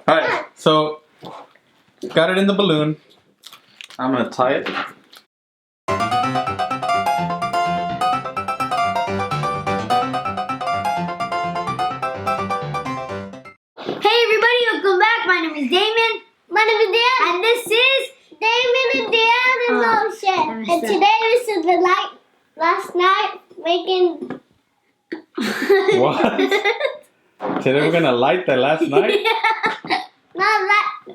Alright, so got it in the balloon. I'm gonna tie it. Hey everybody, welcome back. My name is Damian. My name is Deion. And this is Damian and Deion in motion. And today we spent the night last night making. What? Today we're gonna light that last night? Yeah. Not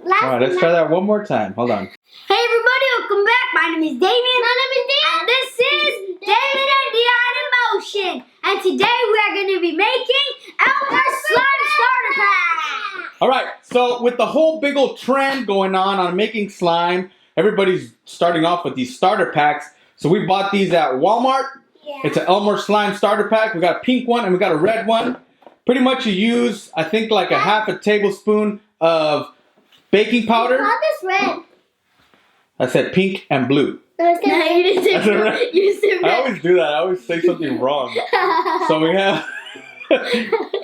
last Alright, let's try that one more time. Hold on. Hey everybody, welcome back. My name is Damian. My name is Deion. And this is Damian and Deion in motion. And today we are going to be making Elmer's Slime Starter Pack. Alright, so with the whole big old trend going on making slime, everybody's starting off with these starter packs. So we bought these at Walmart. Yeah. It's an Elmer slime starter pack. We got a pink one and we got a red one. Pretty much you use, I think, like a half a tablespoon of baking powder. How this red? I said pink and blue. No, it's No, you didn't say That's a red. red. You said I red. always do that. I always say something wrong. So we have...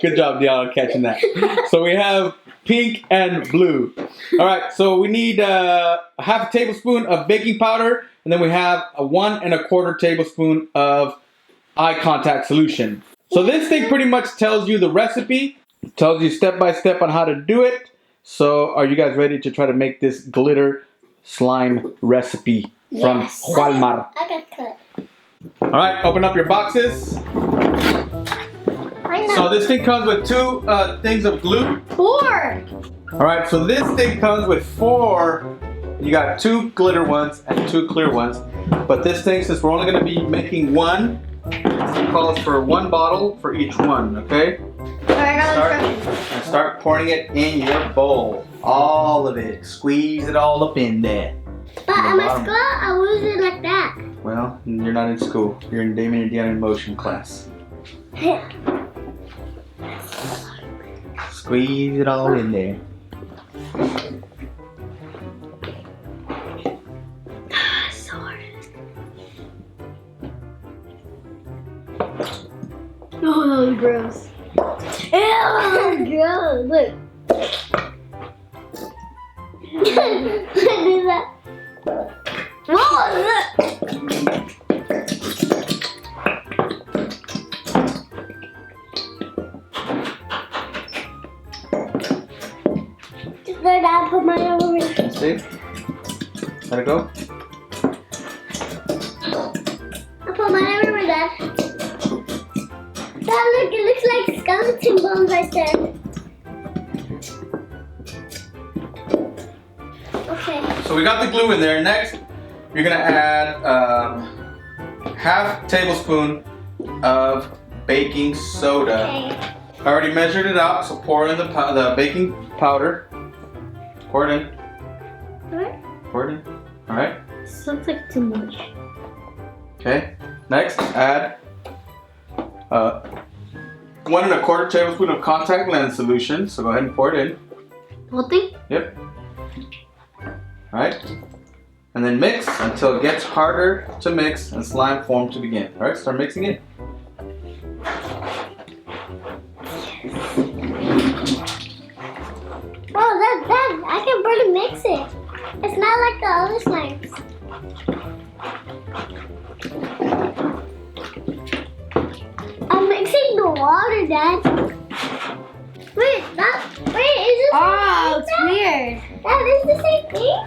Good job, Deion, catching that. So we have pink and blue. All right, so we need a half a tablespoon of baking powder, and then we have a 1 1/4 tablespoon of eye contact solution. So this thing pretty much tells you the recipe, tells you step by step on how to do it. So are you guys ready to try to make this glitter slime recipe from Walmart? I got cut. All right, open up your boxes. So this thing comes with 2 things of glue. 4. All right, so this thing comes with 4. You got 2 glitter ones and 2 clear ones. But this thing, since we're only going to be making 1, it calls for 1 bottle for each one, okay? Start pouring it in your bowl. All of it. Squeeze it all up in there. But at my school, I lose it like that. Well, you're not in school. You're in Damian and Deion in motion class. Squeeze it all in there. So hard. Oh, that was gross. Ew, gross. Look. Do that. Whoa, look. Just let that put my over it. See? Let it go. I put mine over that. Dad, look, it looks like skeleton bones right there. Okay. So we got the glue in there. Next, you're gonna add half tablespoon of baking soda. Okay. I already measured it out, so pour in the baking powder. Pour it in. What? Pour it in. All right. This looks like too much. Okay. Next, add 1 1/4 tablespoon of contact lens solution. So go ahead and pour it in. Whole thing? Yep. All right. And then mix until it gets harder to mix and slime form to begin. All right. Start mixing it. Oh, that's bad. I can barely mix it. It's not like the other slimes. I'm mixing the water, Dad. Wait, is this Oh, it's weird. That is the same thing?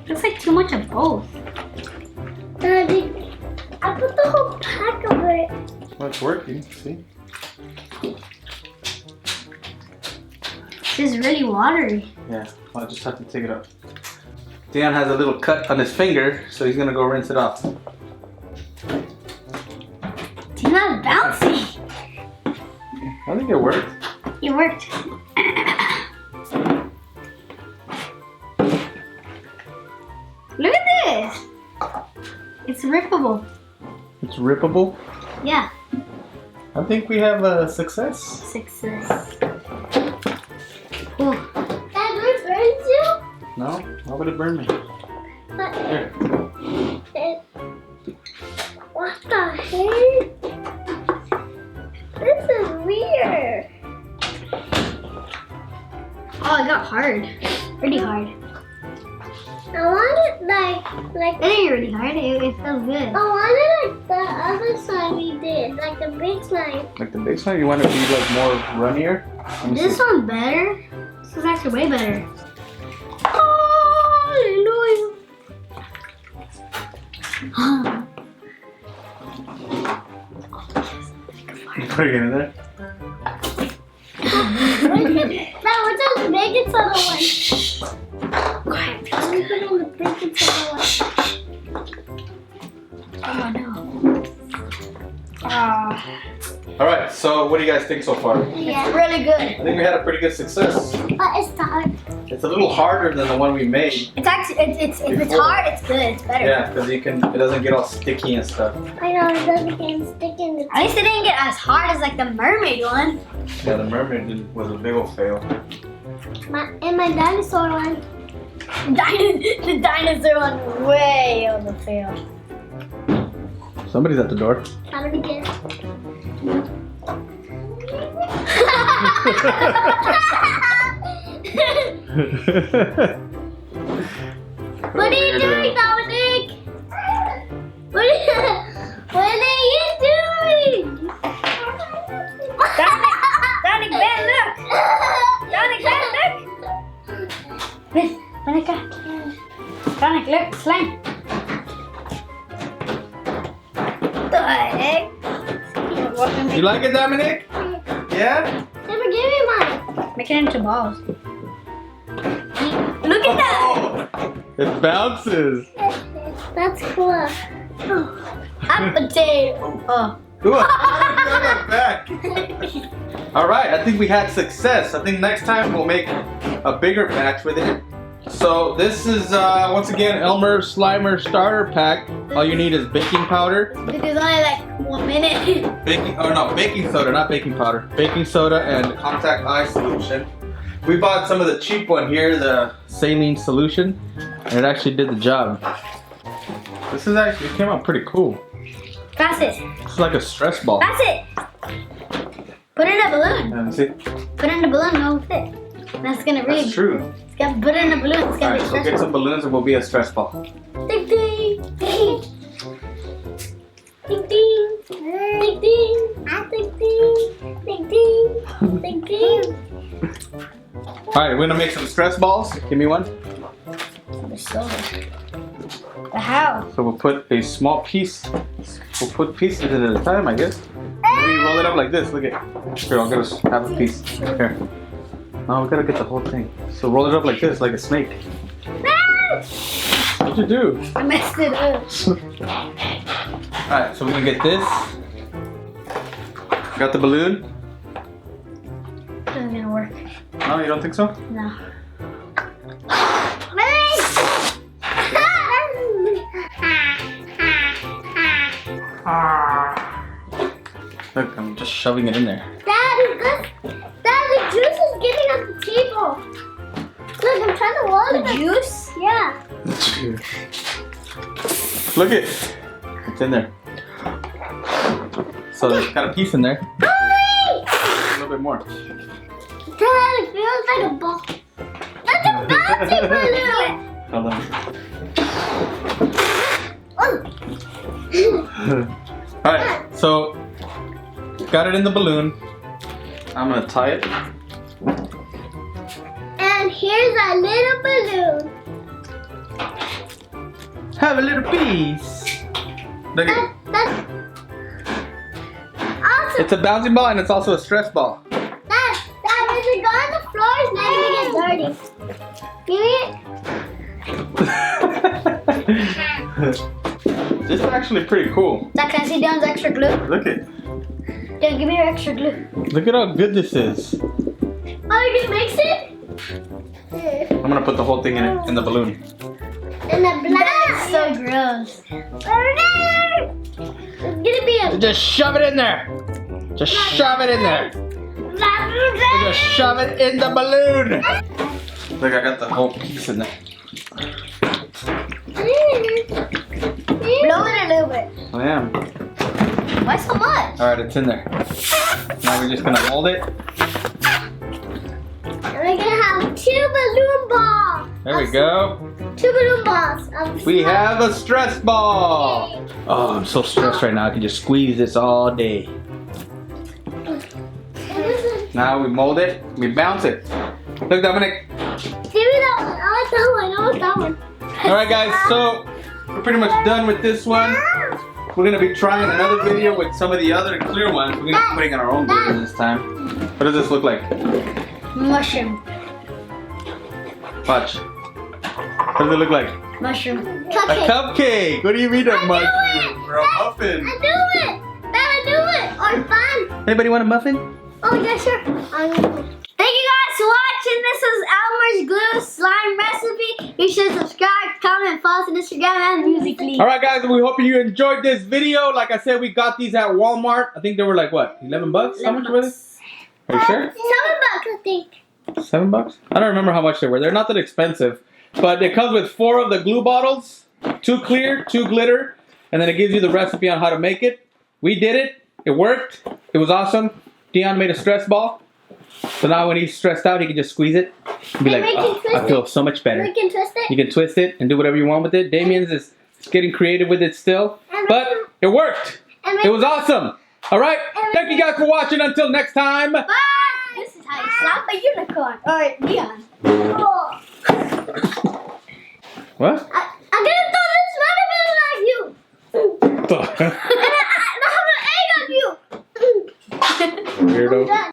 Looks like too much of both. I put the whole pack of it. Well, it's working. See? This is really watery. Yeah. I'll just have to take it up. Deion has a little cut on his finger, so he's gonna go rinse it off. It's not bouncy. I think it worked. It worked. Look at this. It's rippable. It's rippable. Yeah. I think we have a success. Success. Cool. That would burn you? No? Why would it burn me? But Here. what the heck? This is weird. hard. Pretty hard. I want it like It ain't really hard. It feels good. I want it like the other slime we did, like the big slime. Like the big slime? You want it to be like more runnier? Let me This see. one's better. This is actually way better. Hallelujah. You put it in there? Now what's the baking soda one? Quiet. Let me put in the baking soda one. Oh no. Alright, so what do you guys think so far? Yeah, It's really good. I think we had a pretty good success. but it's hard. It's a little harder than the one we made. It's actually if it's hard, it's good. It's better. Yeah, because it doesn't get all sticky and stuff. I know it doesn't get stick in the At least it didn't get as hard as like the mermaid one. Yeah, the mermaid was a big old fail. and my dinosaur one. The dinosaur one way on the fail. Somebody's at the door. How many kids? What are you doing, Dominic? What are you doing? Dominic, Ben, look! Dominic, Ben, look! Dominic, look, slime. The heck? You like it, Dominic? Yeah? Never give me mine. Make it into balls. Look at that! It bounces. That's cool. Hot potato. Oh. Ooh, I'm back. All right, I think we had success. I think next time we'll make a bigger batch with it. So this is once again Elmer Slimer starter pack. All you need is baking powder. There's only like 1 minute. Baking soda, not baking powder. Baking soda and contact eye solution. We bought some of the cheap one here, the saline solution, and it actually did the job. This is actually, it came out pretty cool. Pass it. It's like a stress ball. Pass it. Put it in a balloon. And see, Put it in a balloon and hold it. That's gonna really. that's true. It's gonna put it in a balloon. It's gonna Alright, be so get special. some balloons and we'll be a stress ball. Ding ding. Ding ding. Ding ding. Ding ding. Ding ding. Ding ding. Alright, we're gonna make some stress balls. Give me one. How? So we'll put a small piece. We'll put pieces at a time, I guess. Maybe roll it up like this. Look at. Here, I'll get us half a piece. Here. No, we gotta get the whole thing. So roll it up like this, like a snake. What'd you do? I messed it up. Alright, so we're gonna get this. Got the balloon? This isn't gonna work. No, you don't think so? No. Look, I'm just shoving it in there. Dad, the juice is getting on the table. Look, I'm trying to roll The it. juice? Yeah. Look it. It's in there. So there's got a piece in there. A little bit more. Dad, it feels like a ball. That's a bouncy balloon. Hold on. Alright, so got it in the balloon. I'm gonna tie it. And here's a little balloon. Have a little piece. Look at it. That's awesome. It's a bouncing ball and it's also a stress ball. Dad, if it go on the floor, it's not gonna get dirty. Give me it. This is actually pretty cool. Dad, can I see Dylan's extra glue? Look it. Dylan, give me your extra glue. Look at how good this is. Oh, you can mix it? I'm gonna put the whole thing in the balloon. And the black. That's so gross. It's gonna be a Just shove it in there. Just shove it in there. Just shove it in the balloon. Look, I got the whole piece in there. Blow it a little bit. I am. Why so much? Alright, it's in there. Now we're just gonna hold it. And we're gonna have 2 2 balloon balls. There we go. 2 balloon balls. We have a stress ball. Oh, I'm so stressed right now. I can just squeeze this all day. Now we mold it. We bounce it. Look, Dominic. Give me that one. I want that one. All right, guys. So we're pretty much done with this one. We're gonna be trying another video with some of the other clear ones. We're gonna be putting in our own glitter this time. What does this look like? Mushroom. Watch. What does it look like? Mushroom. A cupcake. What do you mean a mushroom? Or a muffin? I do it. Dad, I do it. Or fun. Anybody want a muffin? Oh, yeah, sure. Thank you guys for watching. This is Elmer's glue slime recipe. Be sure to subscribe, comment, follow us on Instagram and Musical.ly. All right, guys. We hope you enjoyed this video. Like I said, we got these at Walmart. I think they were like what? 11 bucks? How much were they? Are you sure? $7, I think. $7? I don't remember how much they were. They're not that expensive, but it comes with 4 of the glue bottles, 2 clear, 2 glitter, and then it gives you the recipe on how to make it. We did it. It worked. It was awesome. Deion made a stress ball, so now when he's stressed out, he can just squeeze it and be like, oh, I feel so much better. We can twist it. You can twist it and do whatever you want with it. Damian's is getting creative with it still, but it worked. It was awesome. All right. Thank you guys for watching. Until next time. Bye. This is how you slap a unicorn. Or Deion. Oh. What? I'm gonna throw this watermelon at you. And I have an egg on you. Weirdo. I'm done.